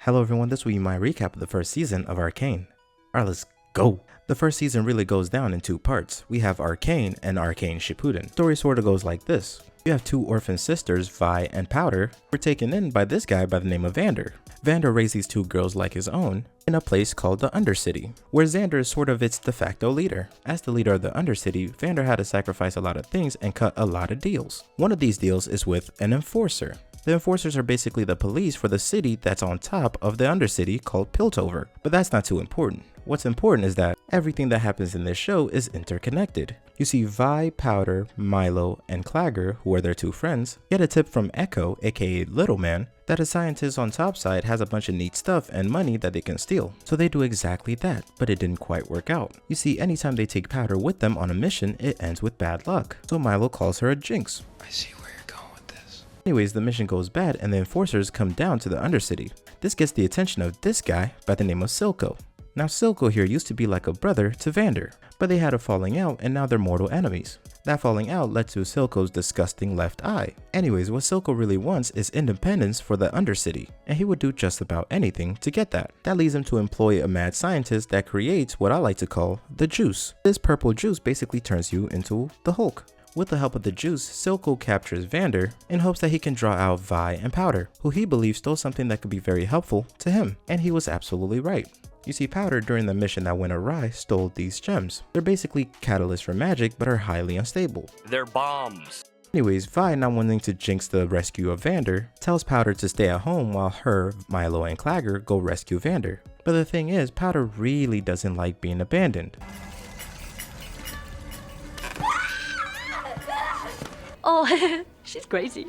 Hello everyone, this will be my recap of the first season of Arcane. Alright, let's go! The first season really goes down in two parts. We have Arcane and Arcane Shippuden. Story sorta goes like this. You have two orphan sisters, Vi and Powder, who were taken in by this guy by the name of Vander. Vander raised these two girls like his own in a place called the Undercity, where Xander is sort of its de facto leader. As the leader of the Undercity, Vander had to sacrifice a lot of things and cut a lot of deals. One of these deals is with an enforcer. The enforcers are basically the police for the city that's on top of the Undercity called Piltover, but that's not too important. What's important is that everything that happens in this show is interconnected. You see Vi, Powder, Milo, and Clagger, who are their two friends, get a tip from Echo, aka Little Man, that a scientist on topside has a bunch of neat stuff and money that they can steal. So they do exactly that, but it didn't quite work out. You see, anytime they take Powder with them on a mission, it ends with bad luck. So Milo calls her a jinx. I see where you're going with this. Anyways, the mission goes bad and the enforcers come down to the Undercity. This gets the attention of this guy by the name of Silco. Now Silco here used to be like a brother to Vander, but they had a falling out and now they're mortal enemies. That falling out led to Silco's disgusting left eye. Anyways, what Silco really wants is independence for the Undercity, and he would do just about anything to get that. That leads him to employ a mad scientist that creates what I like to call the juice. This purple juice basically turns you into the Hulk. With the help of the juice, Silco captures Vander in hopes that he can draw out Vi and Powder, who he believes stole something that could be very helpful to him, and he was absolutely right. You see, Powder during the mission that went awry stole these gems. They're basically catalysts for magic but are highly unstable. They're bombs. Anyways, Vi, not wanting to jinx the rescue of Vander, tells Powder to stay at home while her, Milo, and Clagger go rescue Vander. But the thing is, Powder really doesn't like being abandoned. Oh, she's crazy.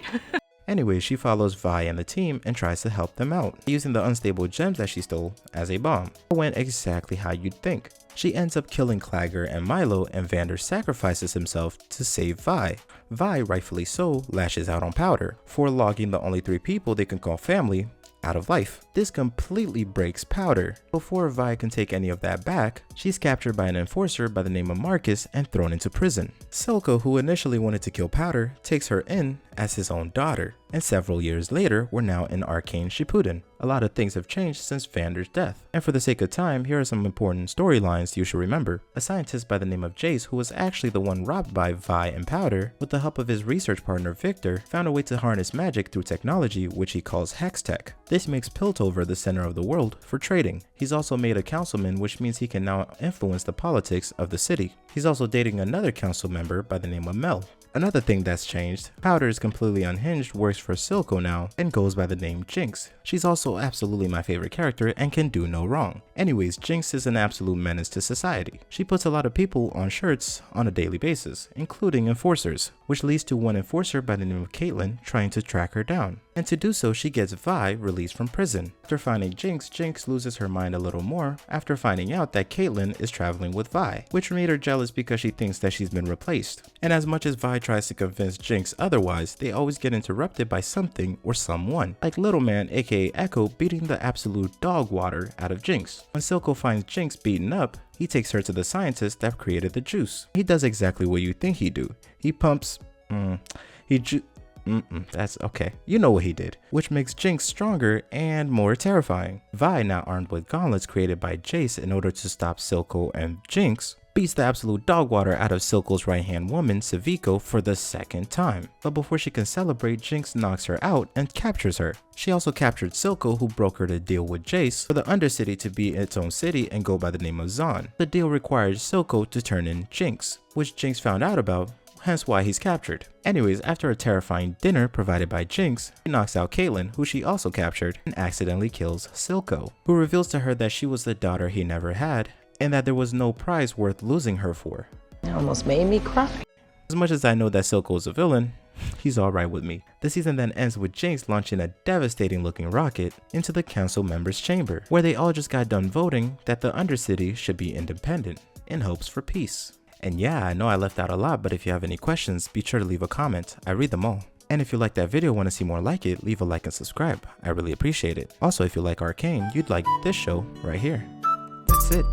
Anyway, she follows Vi and the team and tries to help them out, using the unstable gems that she stole as a bomb. It went exactly how you'd think. She ends up killing Clagger and Milo, and Vander sacrifices himself to save Vi. Vi, rightfully so, lashes out on Powder for logging the only 3 people they can call family out of life. This completely breaks Powder. Before Vi can take any of that back, she's captured by an enforcer by the name of Marcus and thrown into prison. Silco, who initially wanted to kill Powder, takes her in as his own daughter, and several years later, we're now in Arcane Shippuden. A lot of things have changed since Vander's death, and for the sake of time, here are some important storylines you should remember. A scientist by the name of Jace, who was actually the one robbed by Vi and Powder, with the help of his research partner Victor, found a way to harness magic through technology which he calls Hex Tech. This makes Piltover the center of the world for trading. He's also made a councilman, which means he can now influence the politics of the city. He's also dating another council member by the name of Mel. Another thing that's changed, Powder is completely unhinged, works for Silco now, and goes by the name Jinx. She's also absolutely my favorite character and can do no wrong. Anyways, Jinx is an absolute menace to society. She puts a lot of people on shirts on a daily basis, including enforcers, which leads to one enforcer by the name of Caitlyn trying to track her down. And to do so, she gets Vi released from prison. After finding Jinx, Jinx loses her mind a little more after finding out that Caitlyn is traveling with Vi, which made her jealous because she thinks that she's been replaced. And as much as Vi tries to convince Jinx otherwise, they always get interrupted by something or someone, like Little Man aka Echo beating the absolute dog water out of Jinx. When Silco finds Jinx beaten up, he takes her to the scientist that created the juice. He does exactly what you think he'd do. He pumps, that's okay. You know what he did, which makes Jinx stronger and more terrifying. Vi, now armed with gauntlets created by Jace in order to stop Silco and Jinx, beats the absolute dog water out of Silco's right-hand woman, Seviko, for the second time. But before she can celebrate, Jinx knocks her out and captures her. She also captured Silco, who brokered a deal with Jace for the Undercity to be its own city and go by the name of Zaun. The deal required Silco to turn in Jinx, which Jinx found out about, hence why he's captured. Anyways, after a terrifying dinner provided by Jinx, she knocks out Caitlyn, who she also captured, and accidentally kills Silco, who reveals to her that she was the daughter he never had, and that there was no prize worth losing her for. It almost made me cry. As much as I know that Silco is a villain, he's alright with me. The season then ends with Jinx launching a devastating looking rocket into the council members' chamber, where they all just got done voting that the Undercity should be independent, in hopes for peace. And yeah, I know I left out a lot, but if you have any questions, be sure to leave a comment. I read them all. And if you like that video and want to see more like it, leave a like and subscribe. I really appreciate it. Also, if you like Arcane, you'd like this show right here. That's it.